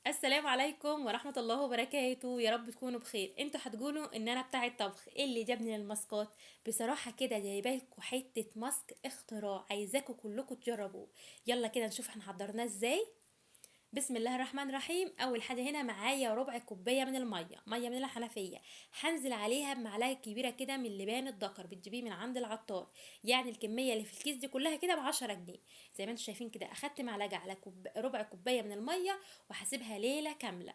السلام عليكم ورحمة الله وبركاته، يا رب تكونوا بخير. انتوا هتقولوا ان انا بتاع الطبخ، ايه اللي جابني للماسكات؟ بصراحة كده جايبالكوا حتة ماسك اختراع، عايزاكوا كلكوا تجربوه. يلا كده نشوف احنا حضرناه ازاي. بسم الله الرحمن الرحيم. اول حاجه هنا معايا ربع كوبايه من ميه من الحنفيه. هنزل عليها بمعلقه كبيره كده من لبان الدكر، بتجيبيه من عند العطار. يعني الكميه اللي في الكيس دي كلها كده ب10 جنيه. زي ما انتم شايفين كده اخدت معلقه على ربع كوبايه من الميه، وهسيبها ليله كامله.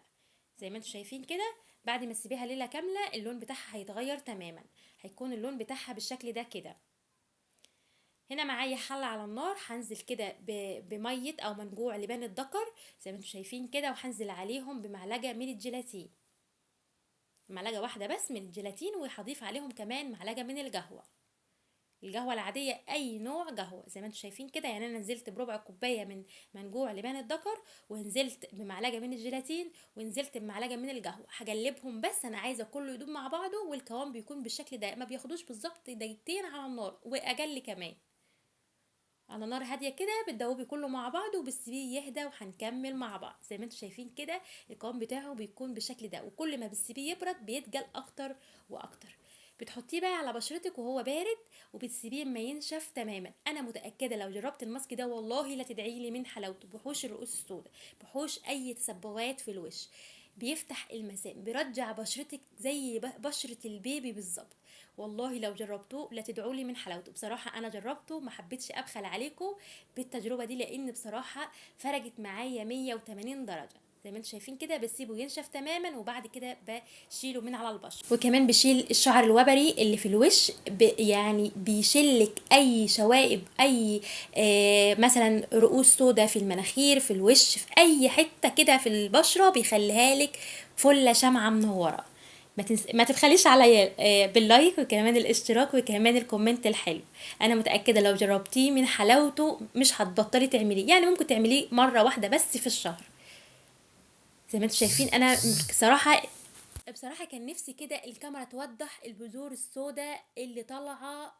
زي ما انتم شايفين كده. بعد ما تسيبيها ليله كامله اللون بتاعها هيتغير تماما. هيكون اللون بتاعها بالشكل ده كده. هنا معايا حلة على النار، هنزل كده بمية او منجوع لبان الذكر. زي ما انتم شايفين كده، وهنزل عليهم بمعلقة من الجيلاتين. معلقة واحدة بس من الجيلاتين، وهضيف عليهم كمان معلقة من القهوة العادية، اي نوع قهوة. زي ما انتم شايفين كده، يعني انا نزلت بربع كوباية من منجوع لبان الذكر، ونزلت بمعلقة من الجيلاتين، ونزلت بمعلقة من القهوة. هقلبهم، بس انا عايزة كله يدوب مع بعضه، والقوام بيكون بالشكل ده، ما بياخدوش بالظبط دقيقتين على النار واقل كمان. على نار هاديه كده بتدوبي كله مع بعض، وبتسيبيه يهدى، وهنكمل مع بعض. زي ما انتم شايفين كده القوام بتاعه بيكون بالشكل ده، وكل ما بتسيبيه يبرد بيتقل اكتر واكتر. بتحطيه بقى على بشرتك وهو بارد، وبتسيبيه ما ينشف تماما. انا متاكده لو جربت الماسك ده والله لا تدعي لي من حلاوته. بحوش الرؤوس السوداء، بحوش اي تسبغات في الوش، بيفتح المسام، بيرجع بشرتك زي بشرة البيبي بالظبط. والله لو جربتوه لا تدعوا لي من حلاوته. بصراحة انا جربته، ما حبيتش ابخل عليكم بالتجربة دي، لان بصراحة فرقت معايا 180 درجة. زي ما انتم شايفين كده بسيبه ينشف تماما، وبعد كده بشيله من على البشره. وكمان بشيل الشعر الوبري اللي في الوش، يعني بيشلك اي شوائب، اي مثلا رؤوس سودا في المناخير، في الوش، في اي حته كده في البشره، بيخليها لك فله شمعه منوره. ما تبخليش عليا باللايك، وكمان الاشتراك، وكمان الكومنت الحلو. انا متاكده لو جربتيه من حلاوته مش هتبطلي تعمليه، يعني ممكن تعمليه مره واحده بس في الشهر. زي ما انتم شايفين انا بصراحه كان نفسي كده الكاميرا توضح البذور السوداء اللي طالعه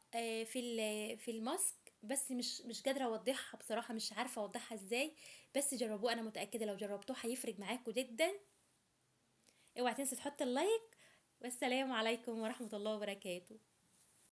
في الماسك، بس مش قادره اوضحها بصراحه، مش عارفه اوضحها ازاي. بس جربوه، انا متاكده لو جربتوه هيفرق معاكم جدا. اوعى تنسوا تحط اللايك. والسلام عليكم ورحمه الله وبركاته.